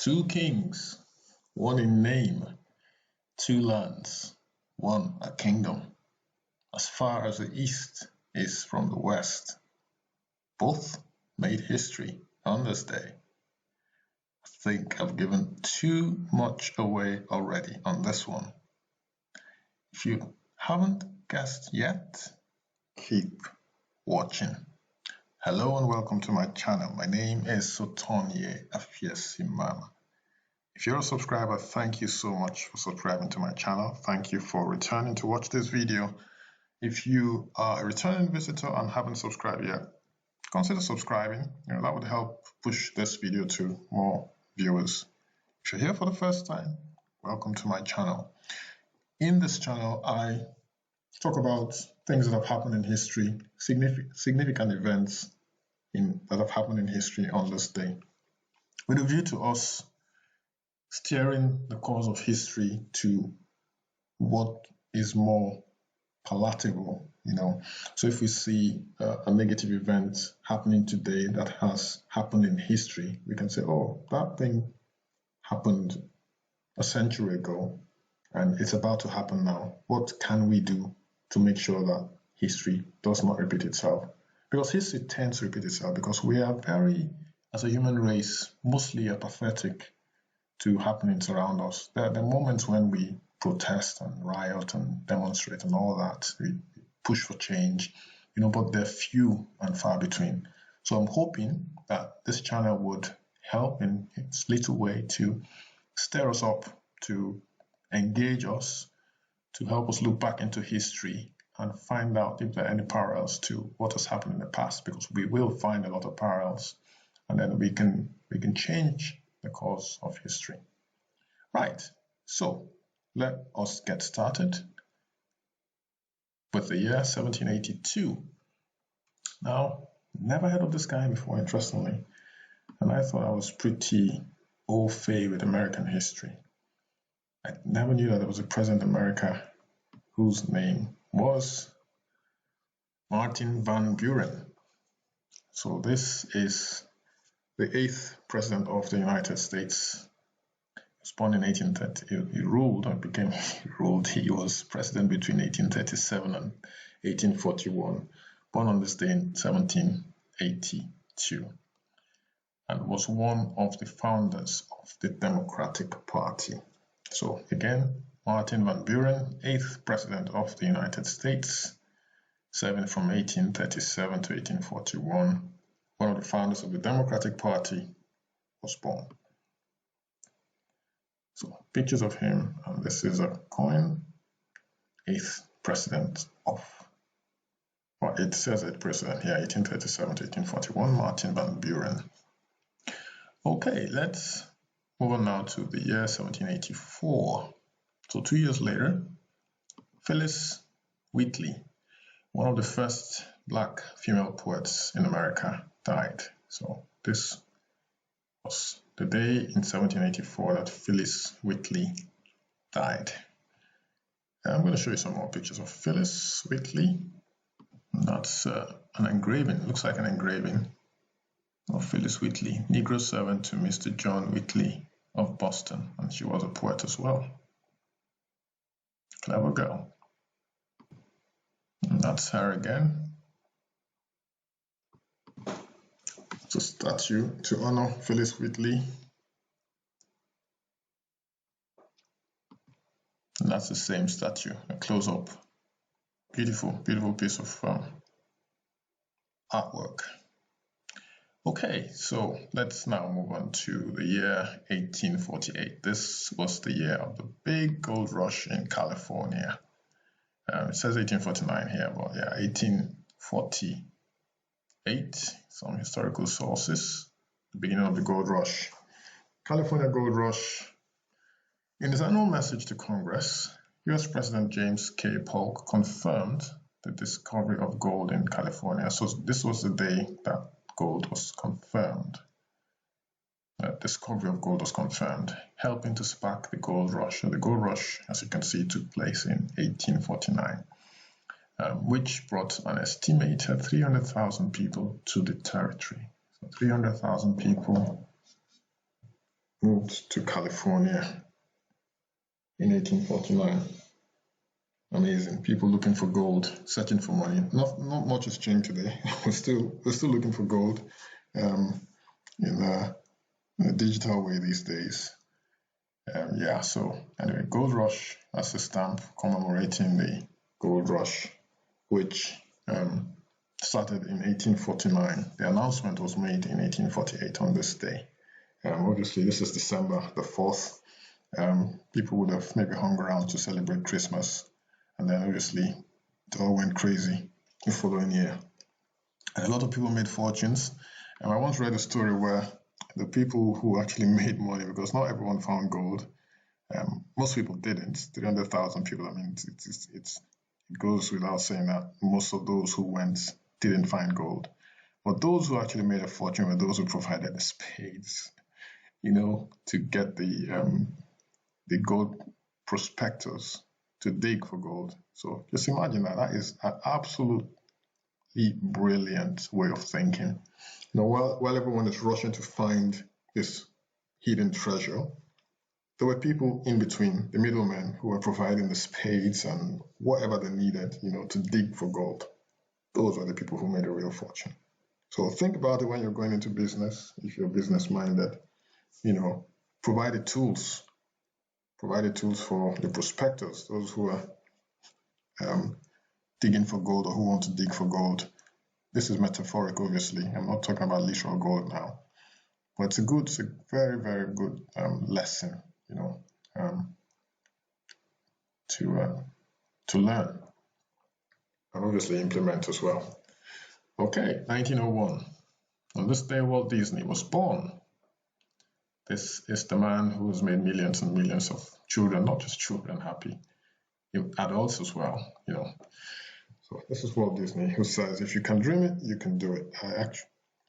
Two kings, one in name, two lands, one a kingdom, as far as the east is from the west. Both made history on this day. I think I've given too much away already on this one. If you haven't guessed yet, keep watching. Hello and welcome to my channel. My name is Sotonye Afiesimama. If you're a subscriber, thank you so much for subscribing to my channel. Thank you for returning to watch this video. If you are a returning visitor and haven't subscribed yet, consider subscribing. That would help push this video to more viewers. If you're here for the first time, welcome to my channel. In this channel, I talk about things that have happened in history, significant events that have happened in history on this day, with a view to us steering the course of history to what is more palatable. So if we see a negative event happening today that has happened in history, we can say, oh, that thing happened a century ago and it's about to happen now. What can we do to make sure that history does not repeat itself? Because history tends to repeat itself because we are as a human race, mostly apathetic to happenings around us. There are the moments when we protest and riot and demonstrate and all that. We push for change, but they're few and far between. So I'm hoping that this channel would help in its little way to stir us up, to engage us, to help us look back into history and find out if there are any parallels to what has happened in the past, because we will find a lot of parallels, and then we can change the course of history. Right, so let us get started with the year 1782. Now, never heard of this guy before, interestingly, and I thought I was pretty au fait with American history. I never knew that there was a president in America whose name was Martin Van Buren. So this is the 8th president of the United States. He was born in 1830. He ruled and became ruled. He was president between 1837 and 1841. Born on this day in 1782, and was one of the founders of the Democratic Party. So again, Martin Van Buren, 8th president of the United States, serving from 1837 to 1841. One of the founders of the Democratic Party, was born. So pictures of him, and this is a coin, 8th president of, well, it says 8th president here, 1837 to 1841, Martin Van Buren. Okay, let's move on now to the year 1784. So 2 years later, Phillis Wheatley, one of the first black female poets in America, died. So this was the day in 1784 that Phillis Wheatley died. And I'm going to show you some more pictures of Phillis Wheatley. That's an engraving, looks like an engraving of Phillis Wheatley, Negro servant to Mr. John Wheatley of Boston, and she was a poet as well. Clever girl. And that's her again. It's a statue to honor Phillis Wheatley. And that's the same statue, a close-up. Beautiful, beautiful piece of artwork. Okay, so let's now move on to the year 1848. This was the year of the big gold rush in California. It says 1849 here, but yeah, 1848. Some historical sources, the beginning of the gold rush. California gold rush. In his annual message to Congress, US President James K. Polk confirmed the discovery of gold in California. So this was the day that gold was confirmed. Discovery of gold was confirmed, helping to spark the gold rush. And the gold rush, as you can see, took place in 1849, which brought an estimated 300,000 people to the territory. So 300,000 people moved to California in 1849. Amazing. People looking for gold, searching for money. Not much has changed today. we're still looking for gold in a digital way these days. Yeah, so anyway, Gold Rush, that's a stamp commemorating the Gold Rush, which started in 1849. The announcement was made in 1848 on this day. Obviously, this is December the 4th. People would have maybe hung around to celebrate Christmas, and then obviously it all went crazy the following year. And a lot of people made fortunes. And I once read a story where the people who actually made money, because not everyone found gold, most people didn't. 300,000 people. I mean, it goes without saying that most of those who went didn't find gold. But those who actually made a fortune were those who provided the spades, to get the gold prospectors to dig for gold. So just imagine that. That is an absolutely brilliant way of thinking. While everyone is rushing to find this hidden treasure, there were people in between, the middlemen, who were providing the spades and whatever they needed, to dig for gold. Those were the people who made a real fortune. So think about it when you're going into business. If you're business-minded, provide the tools for the prospectors, those who are digging for gold or who want to dig for gold. This is metaphoric, obviously. I'm not talking about literal gold now, but it's a very, very good lesson, to learn and obviously implement as well. Okay, 1901. On this day, Walt Disney was born. This is the man who has made millions and millions of children, not just children, happy, adults as well, So this is Walt Disney, who says, if you can dream it, you can do it. I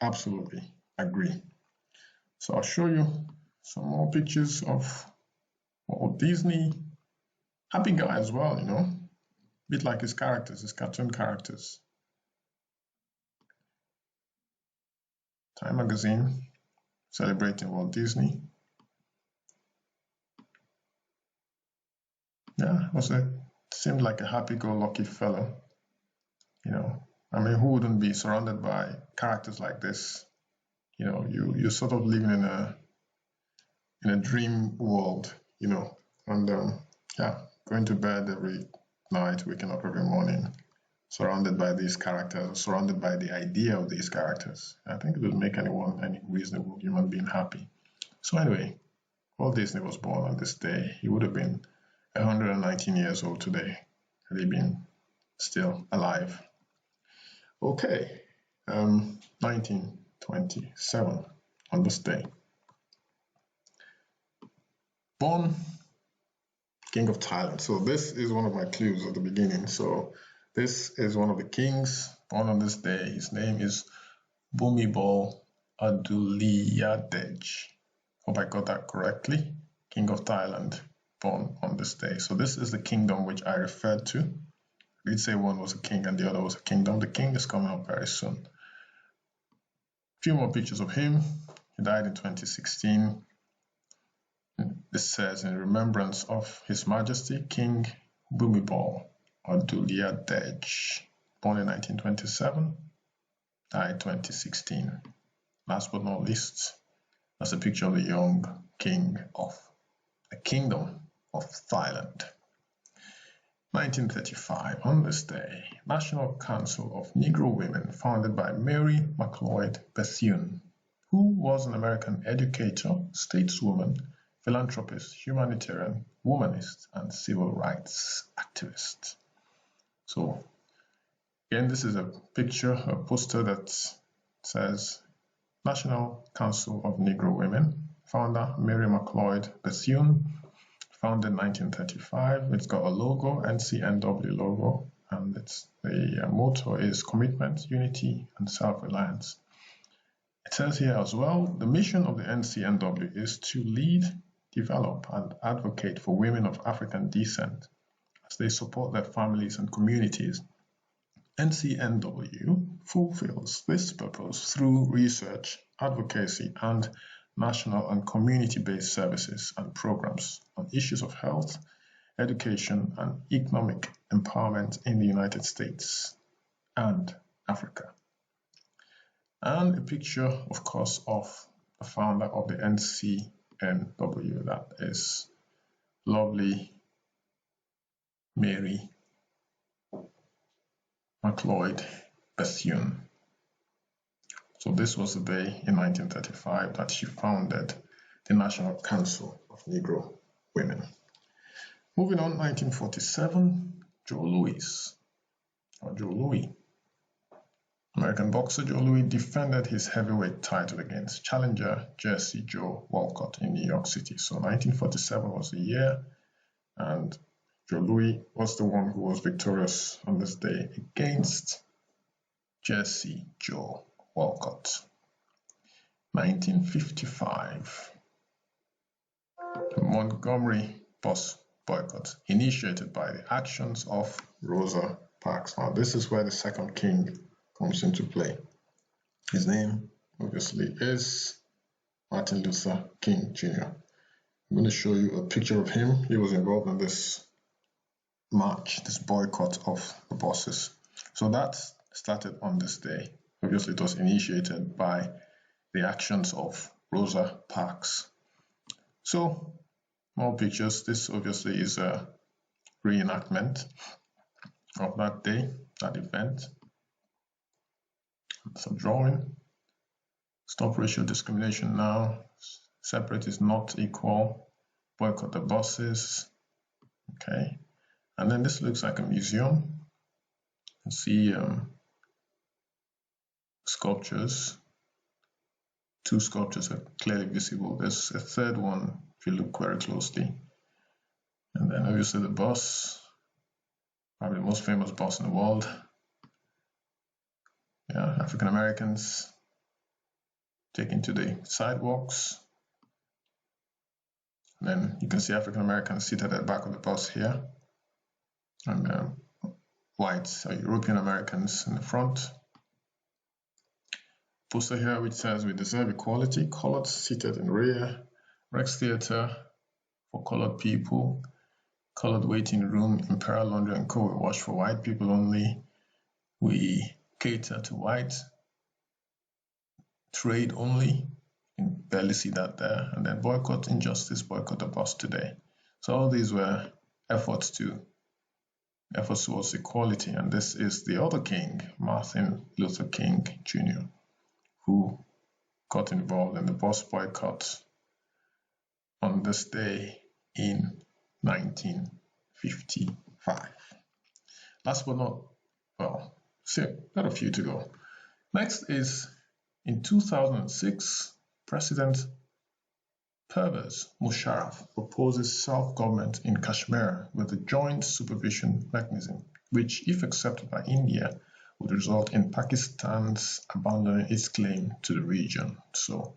absolutely agree. So I'll show you some more pictures of Walt Disney. Happy guy as well, a bit like his characters, his cartoon characters. Time magazine celebrating Walt Disney. Yeah, seemed like a happy-go-lucky fellow. Who wouldn't be surrounded by characters like this? You're sort of living in a dream world, and going to bed every night, waking up every morning, surrounded by these characters, surrounded by the idea of these characters. I think it would make any reasonable human being happy. So anyway, Walt Disney was born on this day. He would have been 119 years old today, had he been still alive. Okay, 1927 on this day. Born King of Thailand. So this is one of my clues at the beginning. So this is one of the kings born on this day. His name is Bhumibol Adulyadej. Hope I got that correctly. King of Thailand, born on this day. So this is the kingdom which I referred to. I did say one was a king and the other was a kingdom. The king is coming up very soon. A few more pictures of him. He died in 2016. This says, in remembrance of His Majesty King Bhumibol Adulyadej, born in 1927, died 2016. Last but not least, that's a picture of the young king of the Kingdom of Thailand. 1935, on this day, National Council of Negro Women, founded by Mary McLeod Bethune, who was an American educator, stateswoman, philanthropist, humanitarian, womanist, and civil rights activist. So, again, this is a picture, a poster that says National Council of Negro Women, founder Mary McLeod Bethune, founded in 1935. It's got a logo, NCNW logo, and the motto is commitment, unity, and self-reliance. It says here as well, the mission of the NCNW is to lead, develop, and advocate for women of African descent as they support their families and communities. NCNW fulfills this purpose through research, advocacy, and national and community-based services and programs on issues of health, education, and economic empowerment in the United States and Africa. And a picture, of course, of the founder of the NCNW, that is lovely Mary McLeod Bethune. So this was the day in 1935 that she founded the National Council of Negro Women. Moving on, 1947, Joe Louis. American boxer Joe Louis defended his heavyweight title against challenger Jersey Joe Walcott in New York City. So 1947 was the year, and Joe Louis was the one who was victorious on this day against Jersey Joe Walcott. 1955, the Montgomery bus boycott initiated by the actions of Rosa Parks. Now this is where the second king comes into play. His name obviously is Martin Luther King Jr. I'm going to show you a picture of him. He was involved in this march, this boycott of the buses. So that started on this day. Obviously it was initiated by the actions of Rosa Parks. So more pictures. This obviously is a reenactment of that day, that event. Some drawing. Stop racial discrimination now. Separate is not equal. Boycott the buses. Okay. And then this looks like a museum. You can see sculptures. Two sculptures are clearly visible. There's a third one if you look very closely. And then obviously the bus, probably the most famous bus in the world. Yeah, African Americans taken to the sidewalks. And then you can see African Americans seated at the back of the bus here. And whites or European Americans in the front. Poster here which says we deserve equality, colored seated in rear, Rex Theater for colored people, colored waiting room, Imperial Laundry and Co. We wash for white people only. We cater to white, trade only. You can barely see that there. And then boycott injustice, boycott the bus today. So all these were efforts towards equality. And this is the other king, Martin Luther King Jr., who got involved in the bus boycott on this day in 1955. Last but not, well, got a few to go. Next is in 2006, President Pervez Musharraf proposes self-government in Kashmir with a joint supervision mechanism, which, if accepted by India, would result in Pakistan's abandoning its claim to the region. So,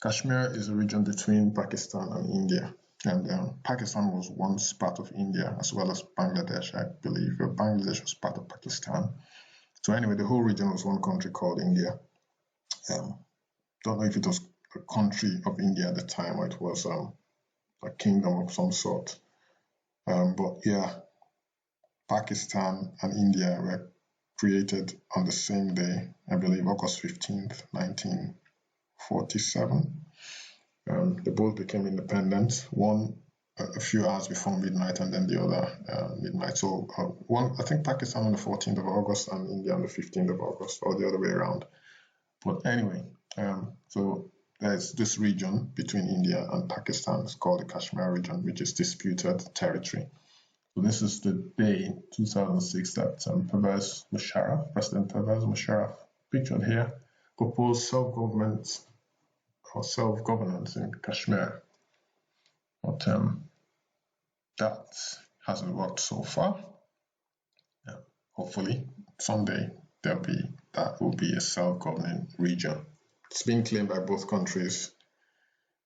Kashmir is a region between Pakistan and India. And Pakistan was once part of India as well as Bangladesh, I believe. Bangladesh was part of Pakistan. So anyway, the whole region was one country called India. Don't know if it was a country of India at the time or it was a kingdom of some sort. But yeah, Pakistan and India were created on the same day, I believe August 15th, 1947. They both became independent, one a few hours before midnight and then the other midnight. So one, I think Pakistan on the 14th of August and India on the 15th of August, or the other way around. But anyway, so there's this region between India and Pakistan. It's called the Kashmir region, which is disputed territory. So this is the day, 2006, that Pervez Musharraf, President Pervez Musharraf, pictured here, proposed self-government or self-governance in Kashmir. But that hasn't worked so far. Hopefully, someday that will be a self-governing region. It's being claimed by both countries,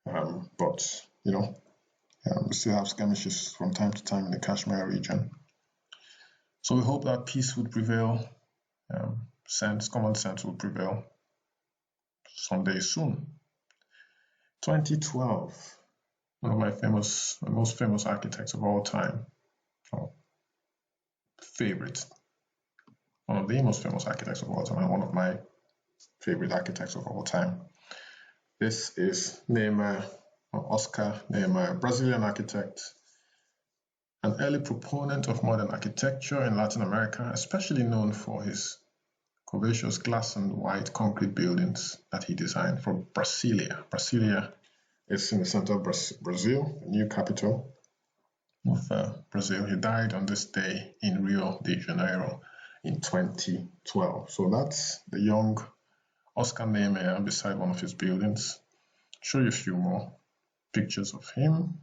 but you know, we still have skirmishes from time to time in the Kashmir region. So we hope that peace would prevail, common sense will prevail someday soon. 2012, one of my most famous architects of all time, or favorite, one of the most famous architects of all time, and one of my favorite architects of all time. This is Niemeyer, or Oscar Niemeyer, Brazilian architect, an early proponent of modern architecture in Latin America, especially known for his curvaceous glass and white concrete buildings that he designed for Brasilia. Brasilia is in the center of Brazil, the new capital of Brazil. He died on this day in Rio de Janeiro in 2012. So that's the young Oscar Niemeyer beside one of his buildings. Show you a few more pictures of him.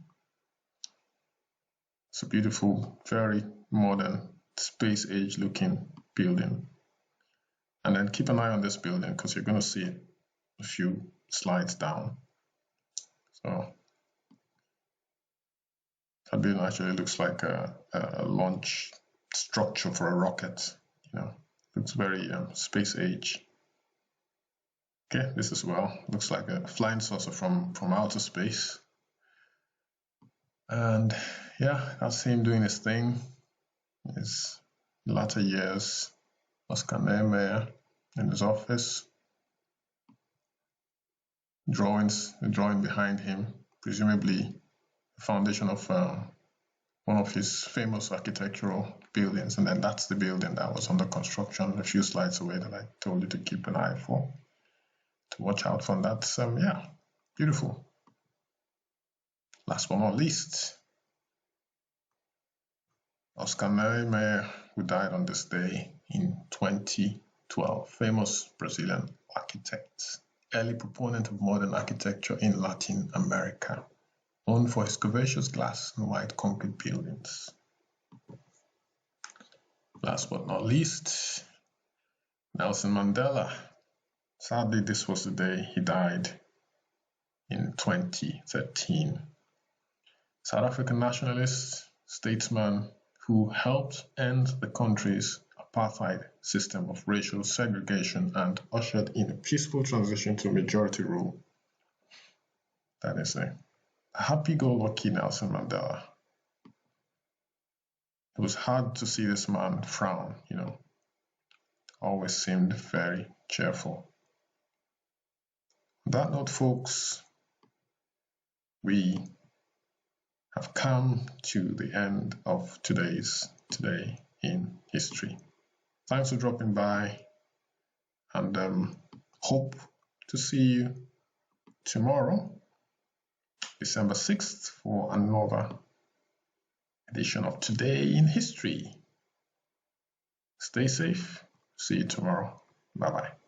It's a beautiful, very modern, space age looking building. And then keep an eye on this building because you're going to see it a few slides down. So that building actually looks like a launch structure for a rocket. Looks very space age. Okay, this as well looks like a flying saucer from outer space. And yeah, that's him doing his thing. His latter years, Oscar Niemeyer in his office. The drawing behind him, presumably the foundation of one of his famous architectural buildings. And then that's the building that was under construction a few slides away that I told you to keep an eye for, to watch out for. And that's, yeah, beautiful. Last but not least, Oscar Niemeyer, who died on this day in 2012, famous Brazilian architect, early proponent of modern architecture in Latin America, known for his curvaceous glass and white concrete buildings. Last but not least, Nelson Mandela. Sadly, this was the day he died in 2013. South African nationalist, statesman who helped end the country's apartheid system of racial segregation and ushered in a peaceful transition to majority rule. That is a happy-go-lucky Nelson Mandela. It was hard to see this man frown, always seemed very cheerful. On that note, folks, we have come to the end of Today in History. Thanks for dropping by, and hope to see you tomorrow, December 6th, for another edition of Today in History. Stay safe. See you tomorrow. Bye-bye.